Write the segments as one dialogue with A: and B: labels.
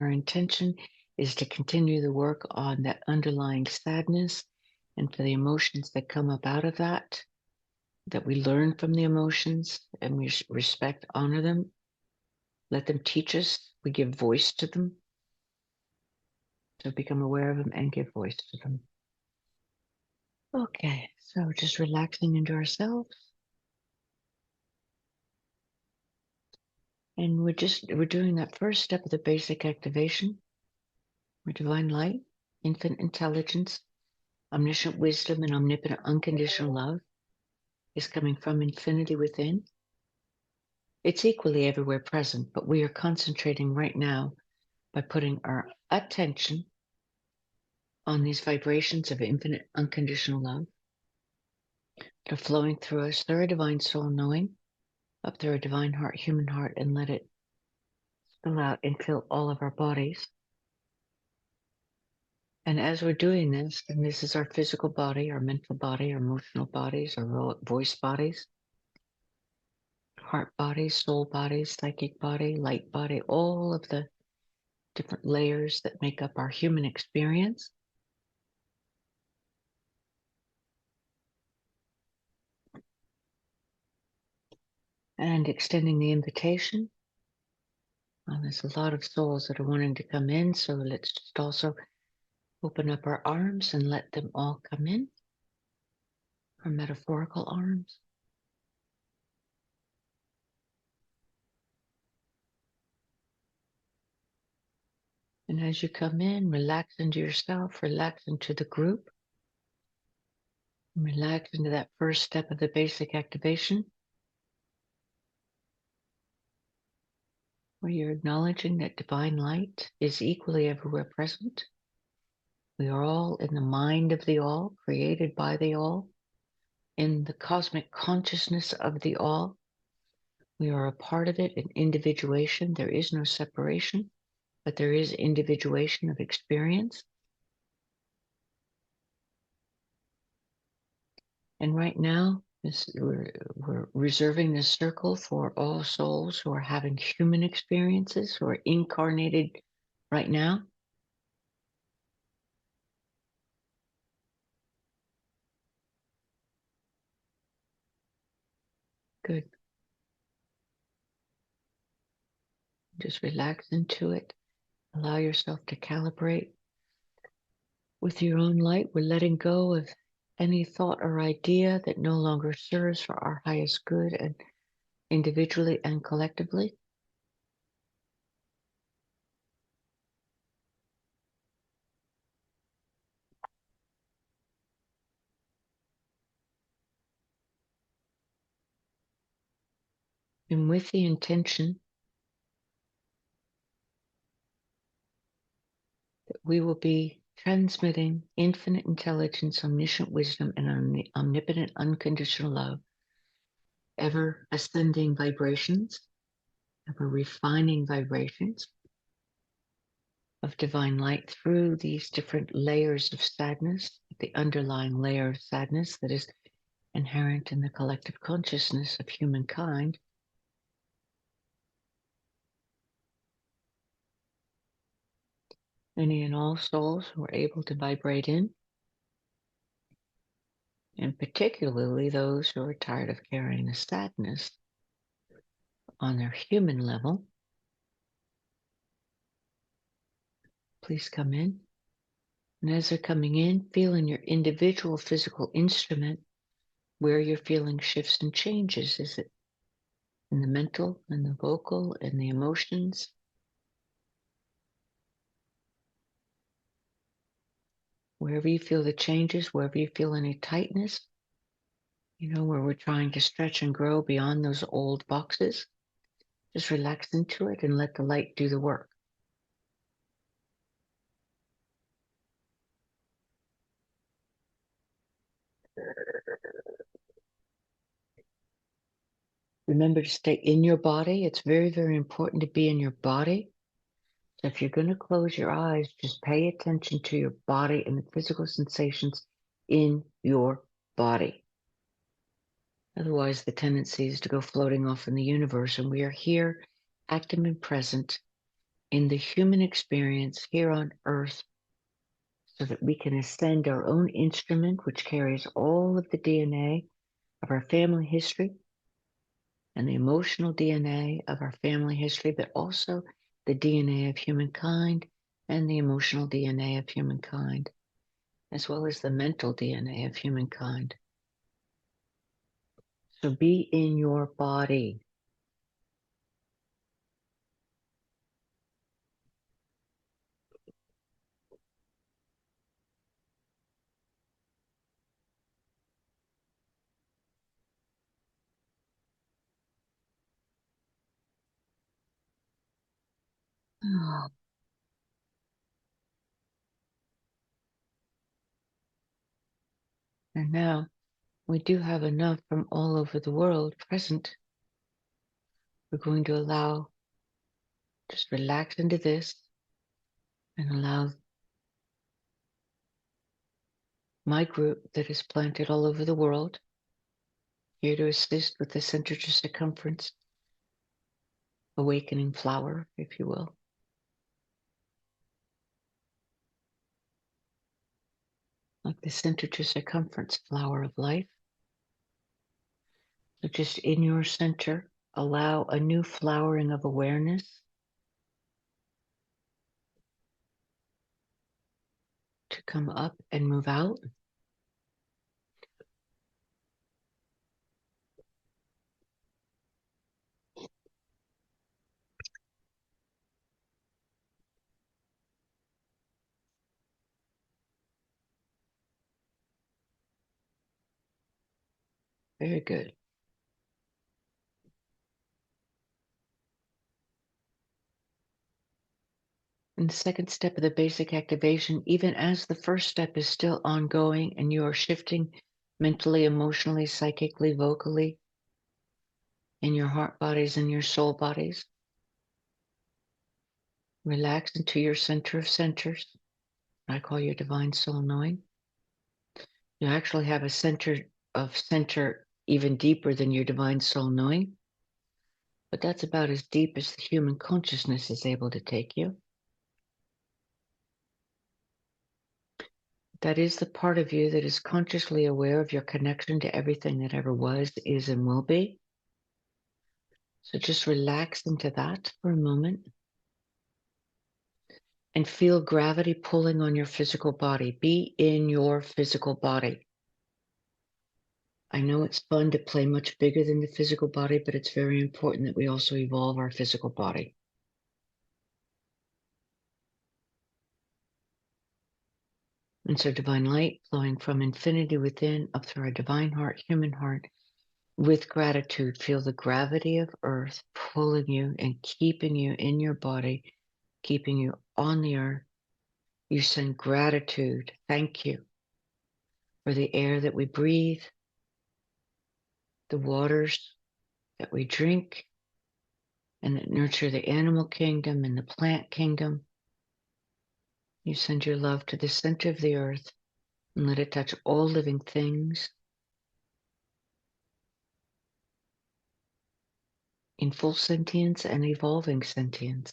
A: Our intention is to continue the work on that underlying sadness and for the emotions that come up out of that we learn from the emotions and we respect, honor them, let them teach us. We give voice to them. So become aware of them and give voice to them. Okay, so just relaxing into ourselves. And we're doing that first step of the basic activation. Where divine light, infinite intelligence, omniscient wisdom, and omnipotent unconditional love is coming from infinity within. It's equally everywhere present, but we are concentrating right now by putting our attention on these vibrations of infinite unconditional love. They're flowing through us, through our divine soul knowing, up through our divine heart, human heart, and let it spill out and fill all of our bodies. And as we're doing this, and this is our physical body, our mental body, our emotional bodies, our voice bodies, heart body, soul body, psychic body, light body, all of the different layers that make up our human experience. And extending the invitation. There's a lot of souls that are wanting to come in, so let's just also open up our arms and let them all come in, our metaphorical arms. And as you come in, relax into yourself, relax into the group, relax into that first step of the basic activation, where you're acknowledging that divine light is equally everywhere present. We are all in the mind of the all, created by the all, in the cosmic consciousness of the all. We are a part of it in individuation. There is no separation, but there is individuation of experience. And right now, we're reserving this circle for all souls who are having human experiences, who are incarnated right now. Good. Just relax into it. Allow yourself to calibrate with your own light. We're letting go of any thought or idea that no longer serves for our highest good, and individually and collectively. And with the intention that we will be transmitting infinite intelligence, omniscient wisdom, and omnipotent unconditional love, ever ascending vibrations, ever refining vibrations of divine light through these different layers of sadness, the underlying layer of sadness that is inherent in the collective consciousness of humankind. Any and all souls who are able to vibrate in, and particularly those who are tired of carrying the sadness on their human level, please come in. And as they're coming in, feel in your individual physical instrument where you're feeling shifts and changes. Is it in the mental, in the vocal, in the emotions? Wherever you feel the changes, wherever you feel any tightness, where we're trying to stretch and grow beyond those old boxes, just relax into it and let the light do the work. Remember to stay in your body. It's very, very important to be in your body. So if you're going to close your eyes, just pay attention to your body and the physical sensations in your body. Otherwise, the tendency is to go floating off in the universe, and we are here, active and present, in the human experience here on earth so that we can ascend our own instrument, which carries all of the DNA of our family history and the emotional DNA of our family history, but also the DNA of humankind and the emotional DNA of humankind, as well as the mental DNA of humankind. So be in your body. And now we do have enough from all over the world present. We're going to allow, just relax into this and allow my group that is planted all over the world here to assist with the center to circumference awakening flower, if you will. Like the center to circumference flower of life. So just in your center, allow a new flowering of awareness to come up and move out. Very good. And the second step of the basic activation, even as the first step is still ongoing and you are shifting mentally, emotionally, psychically, vocally, in your heart bodies and your soul bodies, relax into your center of centers. I call your divine soul knowing. You actually have a center of center even deeper than your divine soul knowing, but that's about as deep as the human consciousness is able to take you. That is the part of you that is consciously aware of your connection to everything that ever was, is, and will be. So just relax into that for a moment and feel gravity pulling on your physical body. Be in your physical body. I know it's fun to play much bigger than the physical body, but it's very important that we also evolve our physical body. And so divine light flowing from infinity within up through our divine heart, human heart, with gratitude, feel the gravity of earth pulling you and keeping you in your body, keeping you on the earth. You send gratitude. Thank you for the air that we breathe, the waters that we drink, and that nurture the animal kingdom and the plant kingdom. You send your love to the center of the earth and let it touch all living things in full sentience and evolving sentience.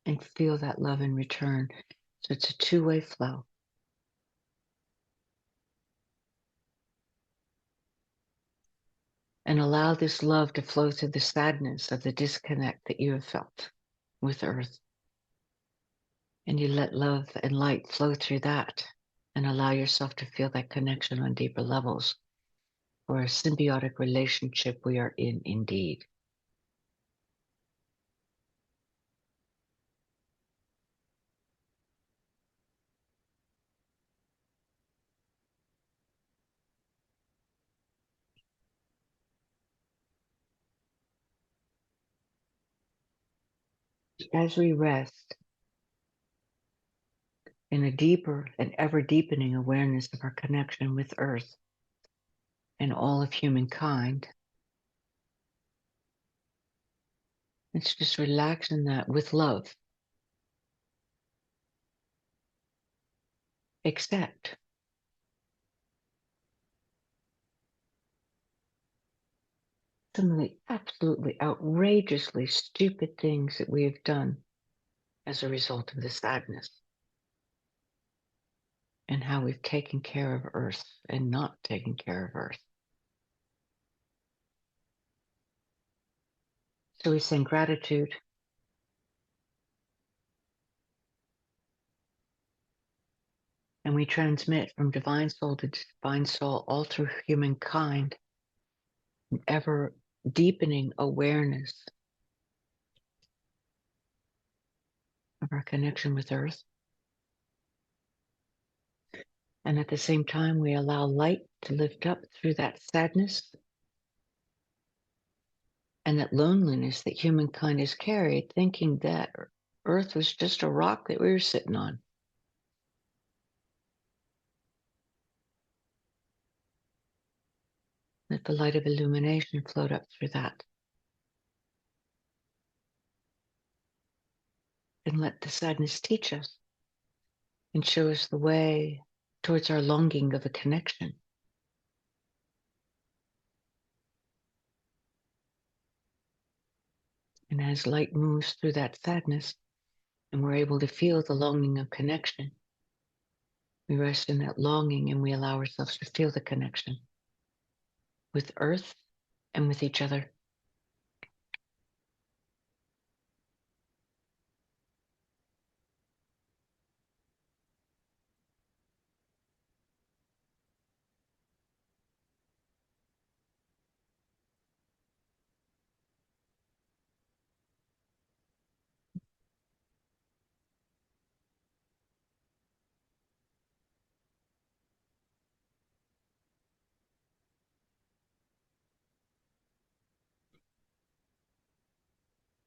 A: And feel that love in return. So it's a two-way flow. And allow this love to flow through the sadness of the disconnect that you have felt with Earth. And you let love and light flow through that and allow yourself to feel that connection on deeper levels for a symbiotic relationship we are in indeed. As we rest in a deeper and ever deepening awareness of our connection with Earth and all of humankind, let's just relax in that with love. Accept. some of the absolutely outrageously stupid things that we have done as a result of the sadness, and how we've taken care of Earth and not taken care of Earth. So we send gratitude. And we transmit from divine soul to divine soul all through humankind, an ever deepening awareness of our connection with Earth. And at the same time, we allow light to lift up through that sadness and that loneliness that humankind has carried, thinking that Earth was just a rock that we were sitting on. Let the light of illumination float up through that. And let the sadness teach us and show us the way towards our longing of a connection. And as light moves through that sadness, and we're able to feel the longing of connection, we rest in that longing and we allow ourselves to feel the connection with Earth and with each other.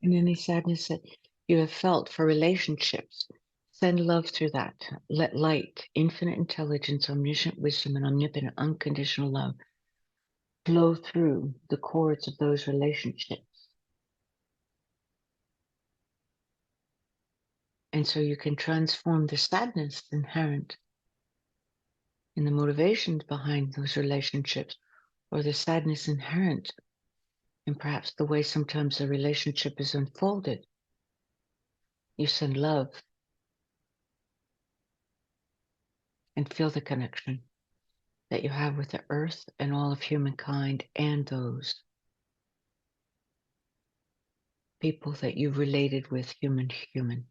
A: And any sadness that you have felt for relationships, send love through that. Let light, infinite intelligence, omniscient wisdom, and omnipotent unconditional love flow through the cords of those relationships. And so you can transform the sadness inherent in the motivations behind those relationships, or the sadness inherent in perhaps the way sometimes the relationship is unfolded. You send love and feel the connection that you have with the earth and all of humankind and those people that you've related with, human to human.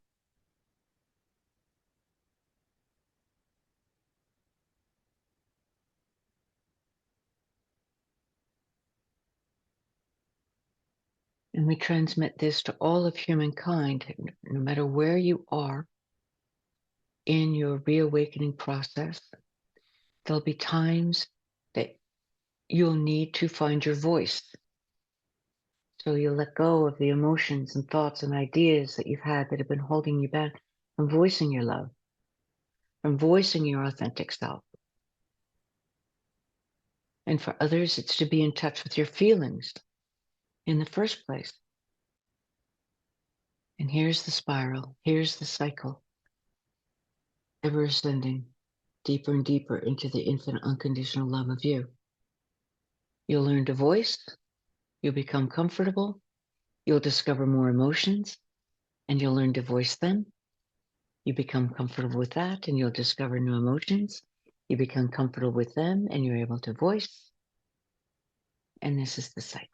A: And we transmit this to all of humankind, no matter where you are in your reawakening process. There'll be times that you'll need to find your voice. So you'll let go of the emotions and thoughts and ideas that you've had that have been holding you back from voicing your love, from voicing your authentic self. And for others, it's to be in touch with your feelings in the first place. And here's the spiral, here's the cycle, ever ascending deeper and deeper into the infinite unconditional love of you. You'll learn to voice, you'll become comfortable, you'll discover more emotions, and you'll learn to voice them. You become comfortable with that, and you'll discover new emotions. You become comfortable with them, and you're able to voice. And this is the cycle.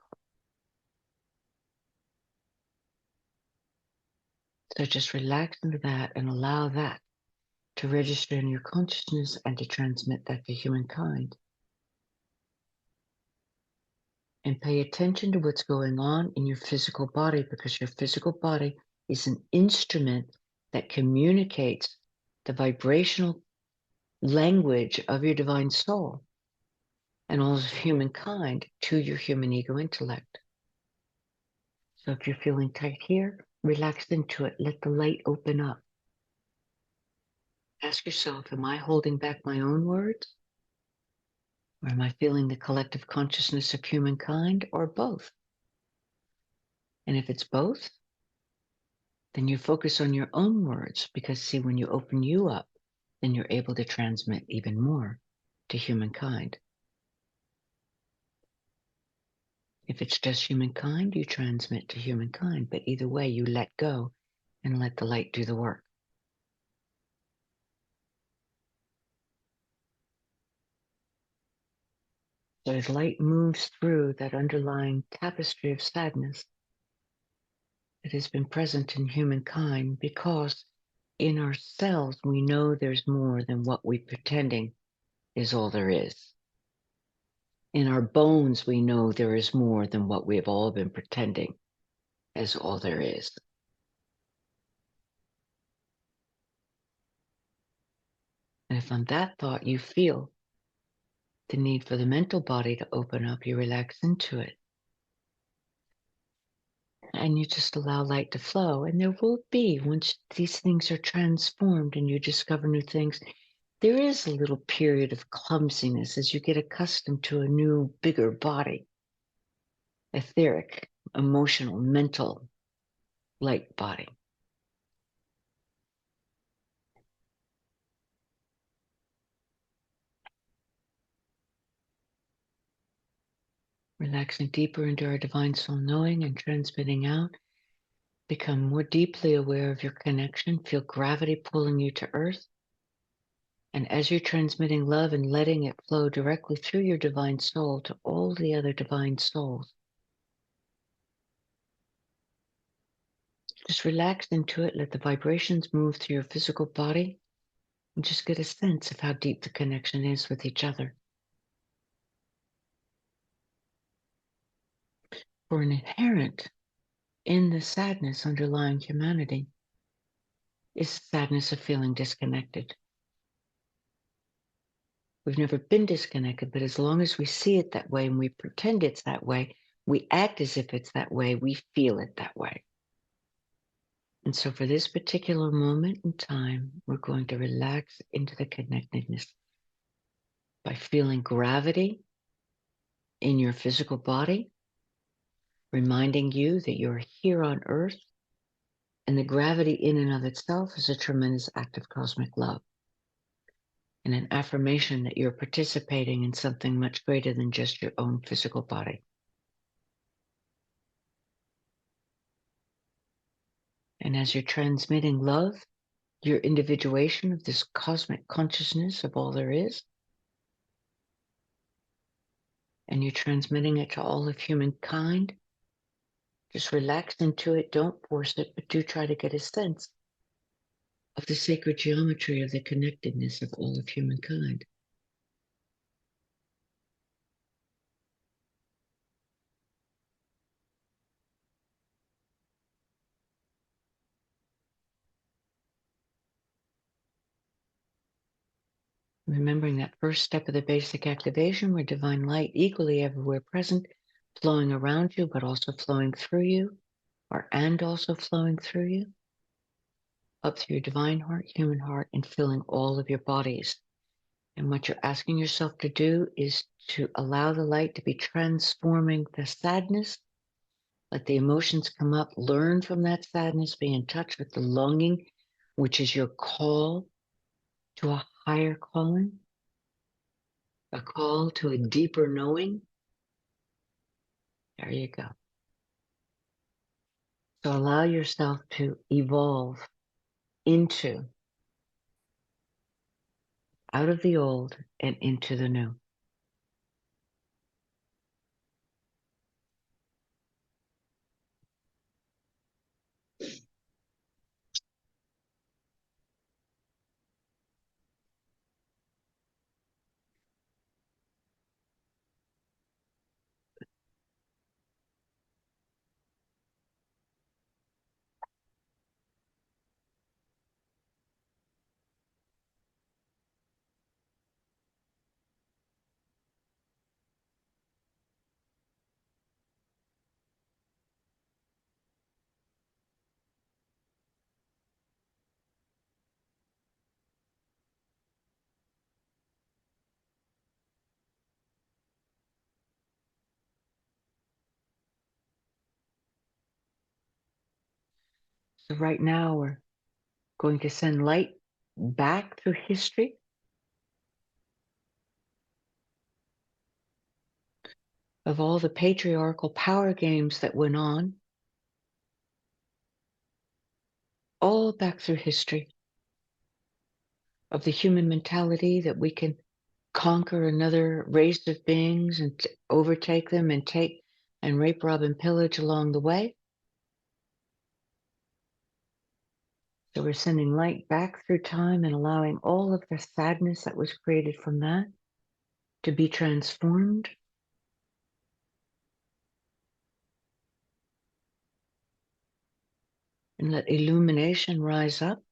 A: So just relax into that and allow that to register in your consciousness and to transmit that to humankind. And pay attention to what's going on in your physical body, because your physical body is an instrument that communicates the vibrational language of your divine soul and all of humankind to your human ego intellect. So if you're feeling tight here, relax into it. Let the light open up. Ask yourself, am I holding back my own words? Or am I feeling the collective consciousness of humankind, or both? And if it's both, then you focus on your own words, because see, when you open you up, then you're able to transmit even more to humankind. If it's just humankind, you transmit to humankind. But either way, you let go and let the light do the work. So as light moves through that underlying tapestry of sadness that has been present in humankind, because in ourselves we know there's more than what we're pretending is all there is. In our bones we know there is more than what we have all been pretending is all there is. And if on that thought you feel the need for the mental body to open up, you relax into it. And you just allow light to flow. And there will be, once these things are transformed and you discover new things, there is a little period of clumsiness as you get accustomed to a new, bigger body. Etheric, emotional, mental, light body. Relaxing deeper into our divine soul knowing and transmitting out. Become more deeply aware of your connection. Feel gravity pulling you to earth. And as you're transmitting love and letting it flow directly through your divine soul to all the other divine souls, just relax into it. Let the vibrations move through your physical body and just get a sense of how deep the connection is with each other. For an inherent in the sadness underlying humanity is the sadness of feeling disconnected. We've never been disconnected, but as long as we see it that way and we pretend it's that way, we act as if it's that way, we feel it that way. And so for this particular moment in time, we're going to relax into the connectedness by feeling gravity in your physical body, reminding you that you're here on earth, and the gravity in and of itself is a tremendous act of cosmic love and an affirmation that you're participating in something much greater than just your own physical body. And as you're transmitting love, your individuation of this cosmic consciousness of all there is, and you're transmitting it to all of humankind, just relax into it, don't force it, but do try to get a sense of the sacred geometry of the connectedness of all of humankind. Remembering that first step of the basic activation where divine light equally everywhere present, flowing around you, but also flowing through you, and also flowing through you, up through your divine heart, human heart, and filling all of your bodies. And what you're asking yourself to do is to allow the light to be transforming the sadness. Let the emotions come up, learn from that sadness, be in touch with the longing, which is your call to a higher calling, a call to a deeper knowing. There you go. So allow yourself to evolve into, out of the old and into the new. So right now we're going to send light back through history of all the patriarchal power games that went on, all back through history, of the human mentality that we can conquer another race of beings and overtake them and take and rape, rob, and pillage along the way. So we're sending light back through time and allowing all of the sadness that was created from that to be transformed. And let illumination rise up.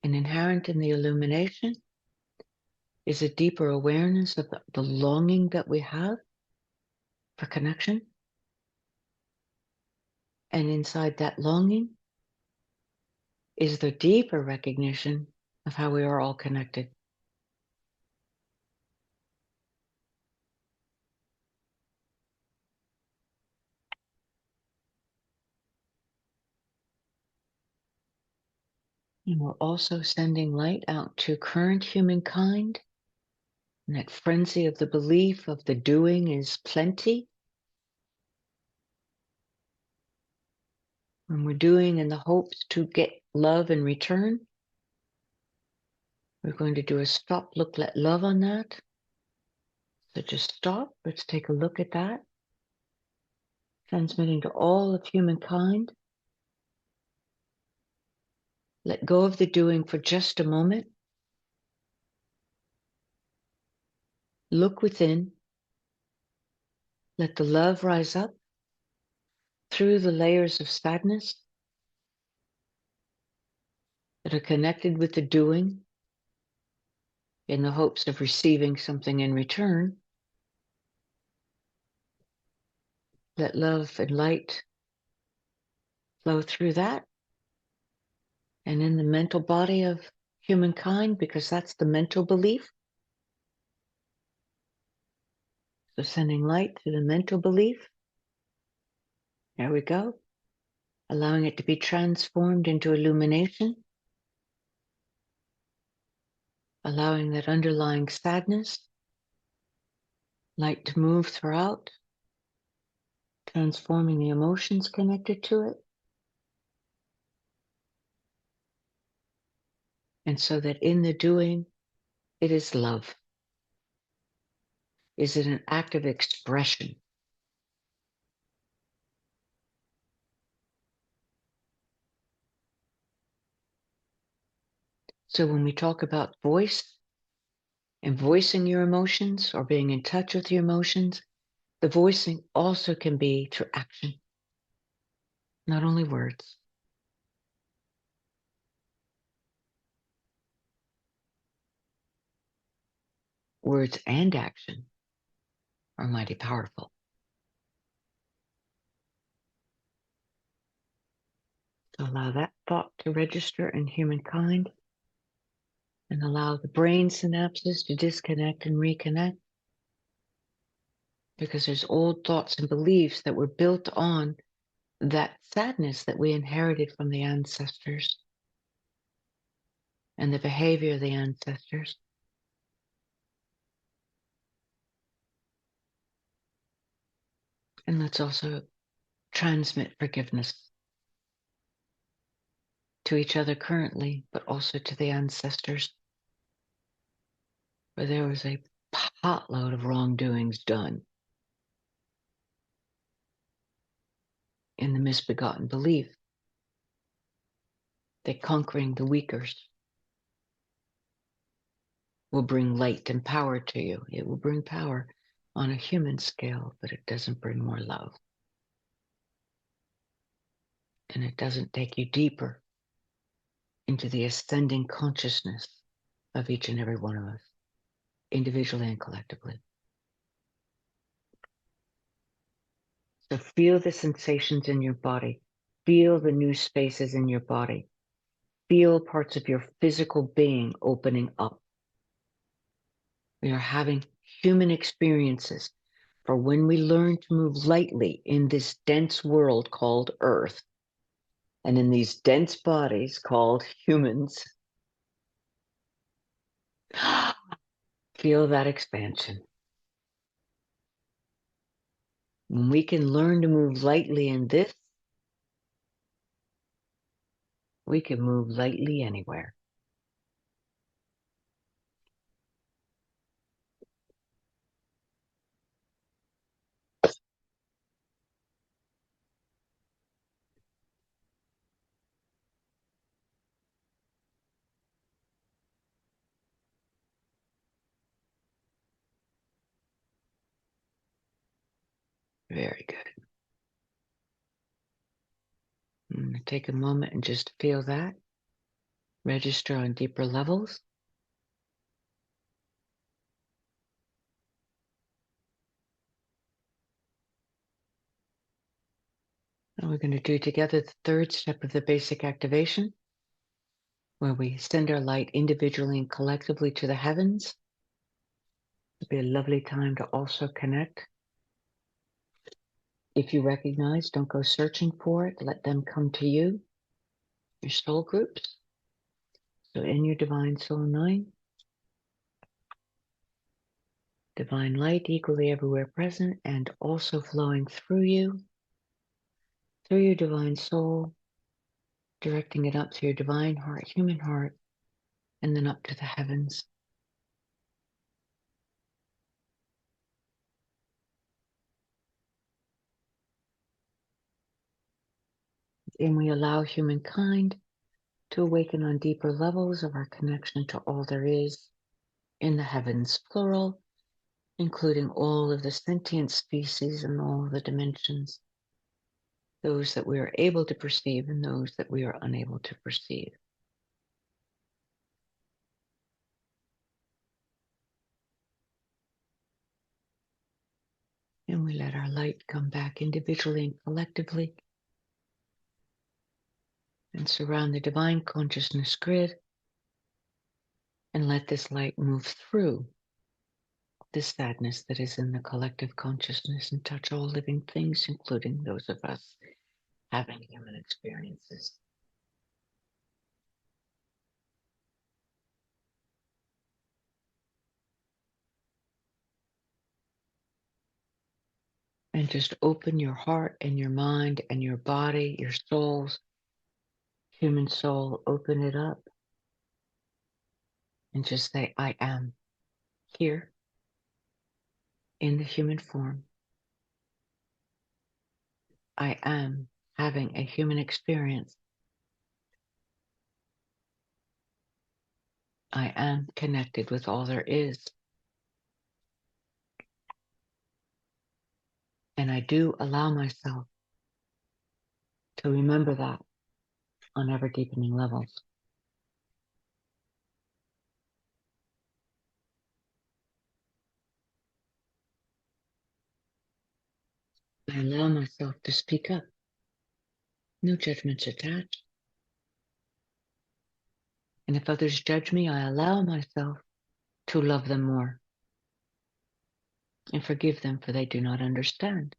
A: And inherent in the illumination is a deeper awareness of the longing that we have for connection. And inside that longing is the deeper recognition of how we are all connected. And we're also sending light out to current humankind. And that frenzy of the belief of the doing is plenty. When we're doing in the hopes to get love in return, we're going to do a stop, look, let love on that. So just stop. Let's take a look at that. Transmitting to all of humankind. Let go of the doing for just a moment. Look within. Let the love rise up through the layers of sadness that are connected with the doing in the hopes of receiving something in return. Let love and light flow through that and in the mental body of humankind, because that's the mental belief. So sending light through the mental belief. There we go. Allowing it to be transformed into illumination. Allowing that underlying sadness, light to move throughout, transforming the emotions connected to it. And so that in the doing, it is love. Is it an act of expression? So when we talk about voice and voicing your emotions or being in touch with your emotions, the voicing also can be through action, not only words. Words and action are mighty powerful. So allow that thought to register in humankind and allow the brain synapses to disconnect and reconnect, because there's old thoughts and beliefs that were built on that sadness that we inherited from the ancestors and the behavior of the ancestors. And let's also transmit forgiveness to each other currently, but also to the ancestors, where there was a potload of wrongdoings done in the misbegotten belief that conquering the weakers will bring light and power to you. It will bring power on a human scale, but it doesn't bring more love. And it doesn't take you deeper into the ascending consciousness of each and every one of us, individually and collectively. So feel the sensations in your body. Feel the new spaces in your body. Feel parts of your physical being opening up. We are having human experiences for when we learn to move lightly in this dense world called Earth, and in these dense bodies called humans. Feel that expansion. When we can learn to move lightly in this, we can move lightly anywhere. Very good. I'm going to take a moment and just feel that. Register on deeper levels. And we're going to do together the third step of the basic activation, where we send our light individually and collectively to the heavens. It'll be a lovely time to also connect. If you recognize, don't go searching for it. Let them come to you, your soul groups. So in your Divine Soul 9, divine light equally everywhere present and also flowing through you, through your divine soul, directing it up to your divine heart, human heart, and then up to the heavens. And we allow humankind to awaken on deeper levels of our connection to all there is in the heavens, plural, including all of the sentient species and all the dimensions, those that we are able to perceive and those that we are unable to perceive. And we let our light come back individually and collectively and surround the divine consciousness grid and let this light move through this sadness that is in the collective consciousness and touch all living things, including those of us having human experiences. And just open your heart and your mind and your body, your souls, human soul, open it up and just say, I am here in the human form. I am having a human experience. I am connected with all there is. And I do allow myself to remember that on ever deepening levels. I allow myself to speak up. No judgments attached. And if others judge me, I allow myself to love them more and forgive them, for they do not understand.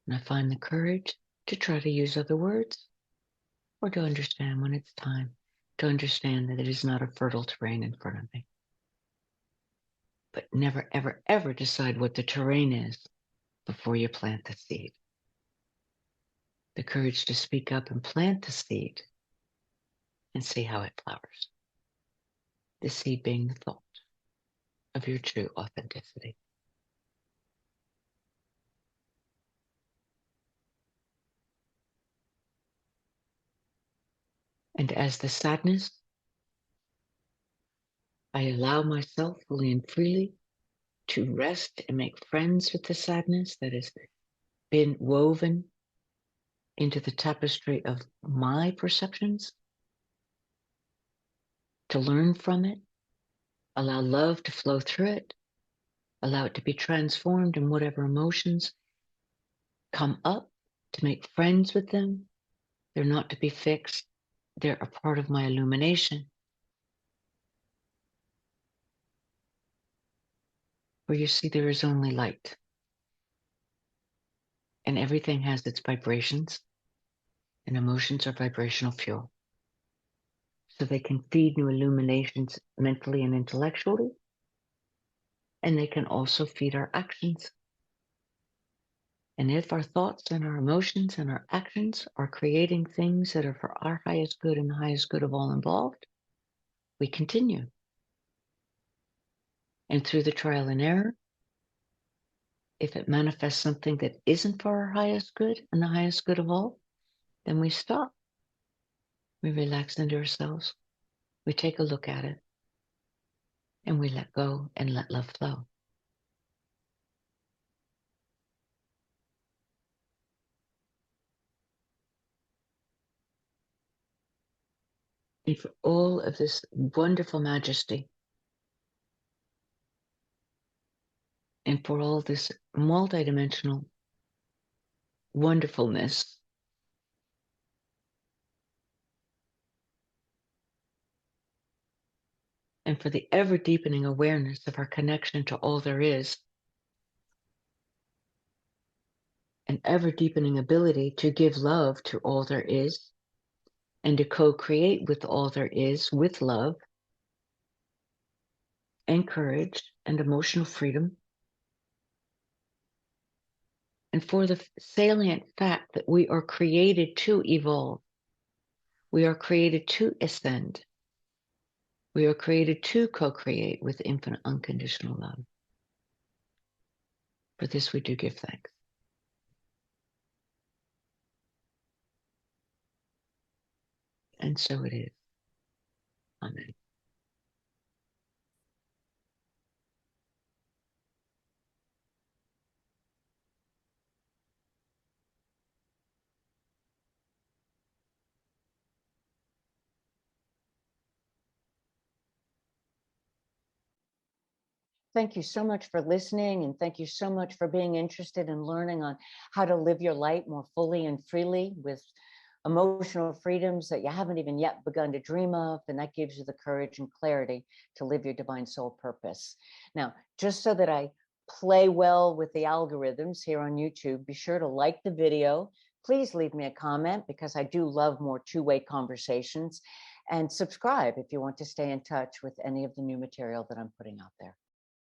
A: And I find the courage to try to use other words or to understand when it's time to understand that it is not a fertile terrain in front of me. But never, ever, ever decide what the terrain is before you plant the seed. The courage to speak up and plant the seed and see how it flowers. The seed being the thought of your true authenticity. And as the sadness, I allow myself fully and freely to rest and make friends with the sadness that has been woven into the tapestry of my perceptions, to learn from it, allow love to flow through it, allow it to be transformed in whatever emotions come up, to make friends with them. They're not to be fixed. They're a part of my illumination. Where you see there is only light. And everything has its vibrations, and emotions are vibrational fuel. So they can feed new illuminations mentally and intellectually, and they can also feed our actions. And if our thoughts and our emotions and our actions are creating things that are for our highest good and the highest good of all involved, we continue. And through the trial and error, if it manifests something that isn't for our highest good and the highest good of all, then we stop. We relax into ourselves. We take a look at it. And we let go and let love flow. And for all of this wonderful majesty, and for all this multidimensional wonderfulness, and for the ever deepening awareness of our connection to all there is, an ever deepening ability to give love to all there is, and to co-create with all there is with love and courage and emotional freedom. And for the salient fact that we are created to evolve, we are created to ascend, we are created to co-create with infinite unconditional love. For this we do give thanks. And so it is. Amen. Thank you so much for listening, and thank you so much for being interested in learning on how to live your light more fully and freely with emotional freedoms that you haven't even yet begun to dream of, and that gives you the courage and clarity to live your divine soul purpose. Now, just so that I play well with the algorithms here on YouTube, be sure to like the video. Please leave me a comment because I do love more two-way conversations, and subscribe if you want to stay in touch with any of the new material that I'm putting out there.